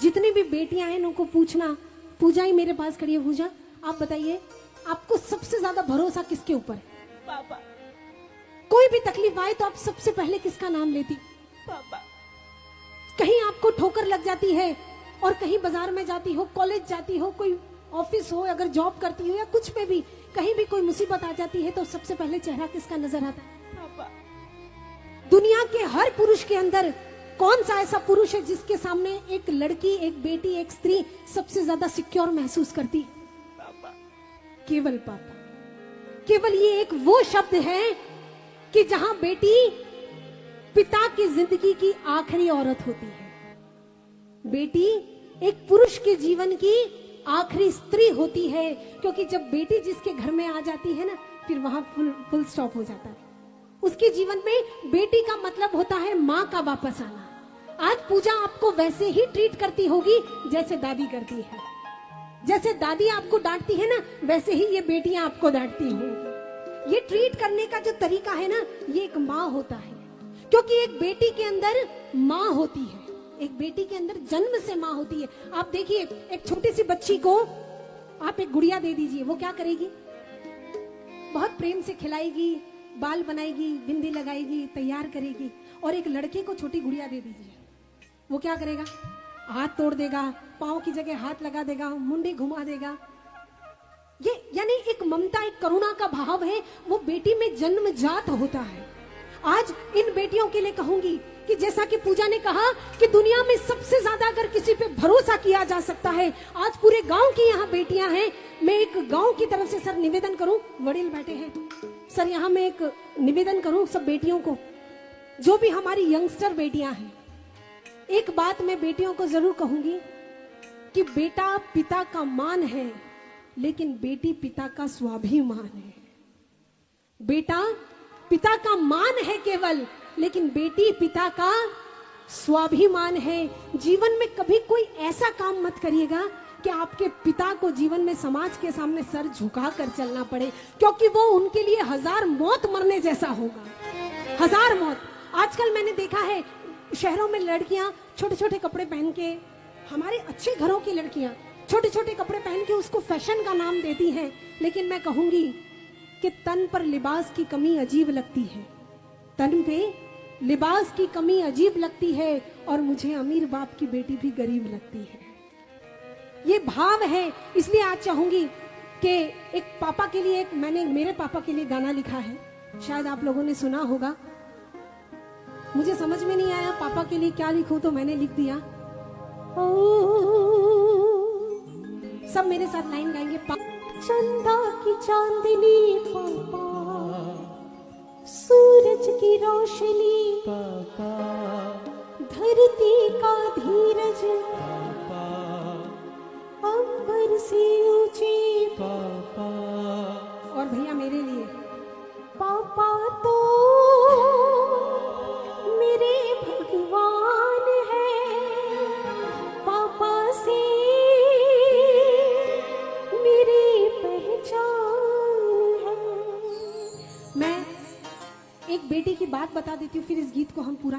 जितनी भी बेटियां हैं उनको पूछना, पूजा ही मेरे पास खड़ी है, पूजा आप बताइए आपको सबसे ज्यादा भरोसा किसके ऊपर है? पापा। कोई भी तकलीफ आए तो आप सबसे पहले किसका नाम लेती? पापा। कहीं आपको ठोकर लग जाती है और कहीं बाजार में जाती हो, कॉलेज जाती हो, कोई ऑफिस हो, अगर जॉब करती हो या कुछ में भी कहीं भी कोई मुसीबत आ जाती है तो सबसे पहले चेहरा किसका नजर आता है? पापा। दुनिया के हर पुरुष के अंदर कौन सा ऐसा पुरुष है जिसके सामने एक लड़की, एक बेटी, एक स्त्री सबसे ज्यादा सिक्योर महसूस करती है? पापा। केवल पापा। केवल ये एक वो शब्द है कि जहां बेटी पिता की जिंदगी की आखिरी औरत होती है, बेटी एक पुरुष के जीवन की आखिरी स्त्री होती है, क्योंकि जब बेटी जिसके घर में आ जाती है ना, फिर वहां फुल स्टॉप हो जाता है। उसके जीवन में बेटी का मतलब होता है माँ का वापस आना। आज पूजा आपको वैसे ही ट्रीट करती होगी जैसे दादी करती है। जैसे दादी आपको डांटती है ना, वैसे ही ये बेटियां आपको डांटती होंगी। ये ट्रीट करने का जो तरीका है ना, ये एक माँ होता है, क्योंकि एक बेटी के अंदर माँ होती है, एक बेटी के अंदर जन्म से माँ होती है। आप देखिए, एक छोटी सी बच्ची को आप एक गुड़िया दे दीजिए, वो क्या करेगी? बहुत प्रेम से खिलाएगी, बाल बनाएगी, बिंदी लगाएगी, तैयार करेगी। और एक लड़के को छोटी गुड़िया दे दीजिए, वो क्या करेगा? हाथ तोड़ देगा, पाँव की जगह हाथ लगा देगा, मुंडी घुमा देगा। ये यानी एक ममता, एक करुणा का भाव है, वो बेटी में जन्मजात होता है। आज इन बेटियों के लिए कहूंगी कि जैसा कि पूजा ने कहा कि दुनिया में सबसे ज्यादा अगर किसी पे भरोसा किया जा सकता है, आज पूरे गांव की यहाँ बेटियां हैं। मैं एक गांव की तरफ से सर निवेदन करूं, वडील बैठे हैं सर, यहाँ मैं एक निवेदन करूं सब बेटियों को, जो भी हमारी यंगस्टर बेटियां हैं, एक बात मैं बेटियों को जरूर कहूंगी कि बेटा पिता का मान है, लेकिन बेटी पिता का स्वाभिमान है। बेटा पिता का मान है केवल, लेकिन बेटी पिता का स्वाभिमान है। जीवन में कभी कोई ऐसा काम मत करिएगा कि आपके पिता को जीवन में समाज के सामने सर झुका कर चलना पड़े, क्योंकि वो उनके लिए 1000 मौत मरने जैसा होगा। 1000 मौत। आजकल मैंने देखा है शहरों में लड़कियां छोटे छोटे कपड़े पहन के, हमारे अच्छे घरों की लड़कियां छोटे छोटे कपड़े पहन के उसको फैशन का नाम देती हैं, लेकिन मैं कहूंगी कि तन पर लिबास की कमी अजीब लगती है, तन पे लिबास की कमी अजीब लगती है, और मुझे अमीर बाप की बेटी भी गरीब लगती है। ये भाव है। इसलिए आज चाहूंगी कि एक पापा के लिए, एक मैंने मेरे पापा के लिए गाना लिखा है, शायद आप लोगों ने सुना होगा। मुझे समझ में नहीं आया पापा के लिए क्या लिखूं, तो मैंने लिख दिया। सब मेरे साथ लाइन गाएंगे। चंदा की चांदनी पापा, सूरज की रोशनी पापा, धरती का धीरज पापा, अंबर से ऊंची पापा, और भैया मेरे लिए पापा तो मेरे भगवान है, पापा से मेरी पहचान है। मैं एक बेटी की बात बता देती हूँ, फिर इस गीत को हम पूरा